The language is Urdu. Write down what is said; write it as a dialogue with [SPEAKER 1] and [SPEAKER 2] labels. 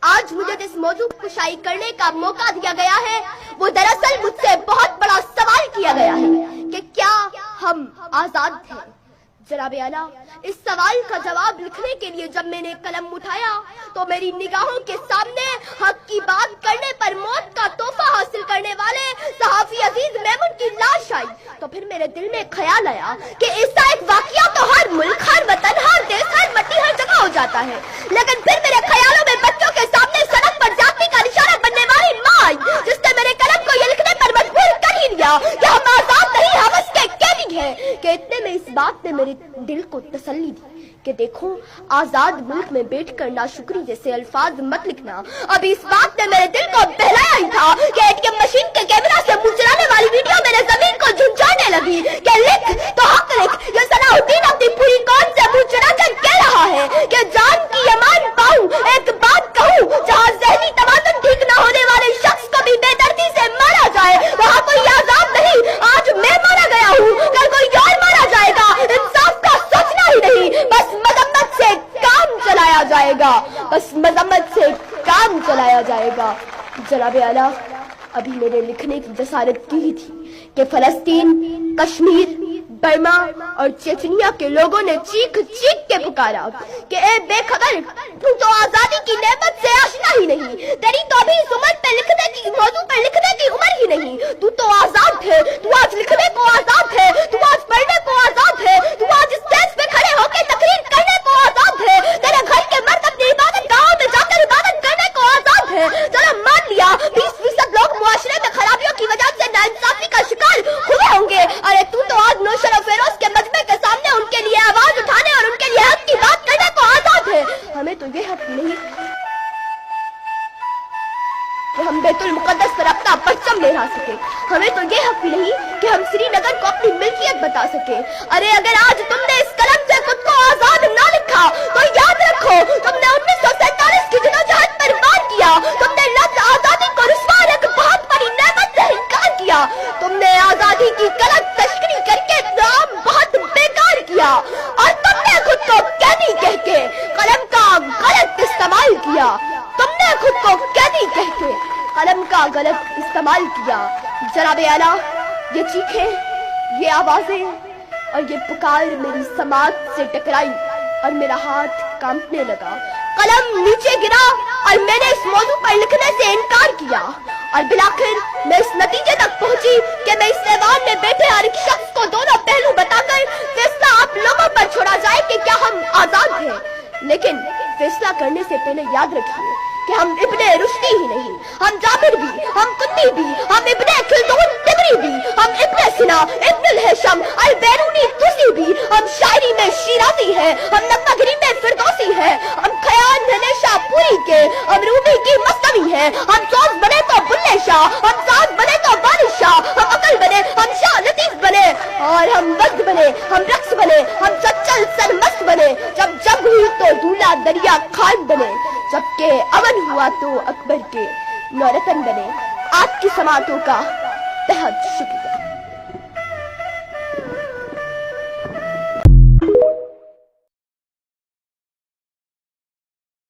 [SPEAKER 1] آج مجھے جس موضوع کو شائع کرنے کا موقع دیا گیا ہے وہ دراصل مجھ سے بہت بڑا سوال کیا گیا ہے کہ کیا ہم آزاد تھے؟ جناب اعلیٰ، اس سوال کا جواب لکھنے کے لیے جب میں نے قلم اٹھایا تو میری نگاہوں کے سامنے حق کی بات کرنے پر موت کا تحفہ حاصل کرنے والے صحافی عزیز میمون کی لاش آئی تو پھر میرے دل میں خیال آیا کہ ایسا ایک واقعہ تو ہر ملک، ہر وطن، ہر دیش، ہر مٹی، ہر جگہ ہو جاتا ہے، لیکن پھر میرے خیالوں میں بچوں کے سامنے سڑک پر جاتی کا نشانہ بننے والی ماں آئی جس نے میرے قلم کو یہ لکھنے پر مجبور کر ہی دیا کہ ہم آزاد نہیں، ہم اس کے قیدی ہیں۔ کہ اتنے میں اس بات نے میرے دل کو تسلی دی کہ دیکھو، آزاد ملک میں بیٹھ کر ناشکری جیسے الفاظ مت لکھنا۔ اب اس بات نے میرے دل کو بہلایا ہی تھا کہ ATM مشین کے کیمرہ سے منہ چلانے والی ویڈیو میرے زمین کو جھنجھانے لگی کہ لکھ تو حق لکھ۔ یہ صلاح الدین اپنی پوری قوم سے منہ چلا کر کہہ رہا ہے کہ جان کی امان پاؤں، ایک بات کہوں، جہاں ذہنی توازن ٹھیک نہ ہونے والے شخص کو بھی بے دردی سے مارا جائے وہاں کوئی آزاد نہیں۔ آج میں مارا گیا ہوں، کل کوئی اور مارا جائے گا، انصاف کا سوچنا ہی نہیں، بس مذمت سے کام چلایا جائے گا، بس مذمت سے کام چلایا جائے گا۔ جناب اعلیٰ، ابھی میرے لکھنے کی جسارت کی ہی تھی کہ فلسطین، کشمیر، برما اور چچنیا کے لوگوں نے چیخ چیخ کے پکارا کہ اے بے خبر، تو آزادی کی نعمت سے آشنا ہی نہیں، تیری تو ابھی اس عمر پہ لکھنے کی، موضوع پر لکھنے کی عمر ہی نہیں، تو آزاد ہے، تو آج لکھنے کو آزاد ہے، تو آج پڑھنے کو آزاد ہے، تو آج اسٹیج پہ کھڑے ہو کے تقریر کرنے کو آزاد ہے، تیرے گھر کے مرد اپنی عبادت گاہوں میں جا کر عبادت کرنے کو آزاد ہے۔ چلو مان لیا 20% لوگ معاشرے میں خرابیوں کی وجہ سے ناانصافی کا شکار ہوئے ہوں گے، ارے تو آج نوشر و فیروز کے مجمع کے سامنے ان کے لیے آواز اٹھانے اور ان کے لیے حق کی بات کرنے کو آزاد ہے۔ ہمیں تو یہ حق نہیں کہ ہم بیت المقدس پر اپنا پرچم لہرا سکے، ہمیں تو یہ حق بھی نہیں کہ ہم سری نگر کو اپنی ملکیت بتا سکے۔ ارے اگر آج تم نے اس قلم سے خود کو آزاد نہ لکھا تو یاد رکھو، تم نے 1947 کی جدوجہد پر وار کیا، تم نے لفظ آزادی کو رسوا ایک بہت بڑی نعمت سے انکار کیا، تم نے آزادی کی غلط تشکری کر کے نام بہت بیکار کیا، اور تم نے خود کو قیدی کہہ کے قلم کا غلط استعمال کیا، تم نے خود کو قیدی کہہ کے قلم کا غلط استعمال کیا۔ جناب اعلیٰ، یہ چیخیں، یہ آوازیں اور یہ پکار میری سماعت سے ٹکرائی اور میرا ہاتھ کانپنے لگا، قلم نیچے گرا اور میں نے اس موضوع پر لکھنے سے انکار کیا، اور بلاخر میں اس نتیجے تک پہنچی کہ میں اس ایوان میں بیٹھے ہر ایک شخص کو دونوں پہلو بتا کر فیصلہ آپ لوگوں پر چھوڑا جائے کہ کیا ہم آزاد ہیں، لیکن فیصلہ کرنے سے پہلے یاد رکھیے کہ ہم ابن رشدی ہی نہیں، ہم جابر بھی، ہم قطبی بھی، ہم ابن خلدون تبری بھی، ہم ابن سینا، ابن الہیثم البیرونی طوسی بھی، ہم شاعری میں شیرازی ہیں، ہم نغمگری میں فردوسی ہیں، ہم خیال میں نیشا پوری کے، ہم رومی کی مصنوی ہیں، ہم سوز بنے تو بلے شاہ، ہم ساز بنے تو بارش شاہ، ہم عقل بنے، ہم شاہ لطیف بنے، اور ہم وقت بنے، ہم رقص بنے، ہم سچل سرمست بنے، جب جنگ ہوئی تو دھولا دریا خان بنے، جبکہ امن ہوا تو اکبر کے نورتن بنے۔ آپ کی سماعتوں کا بہت شکریہ۔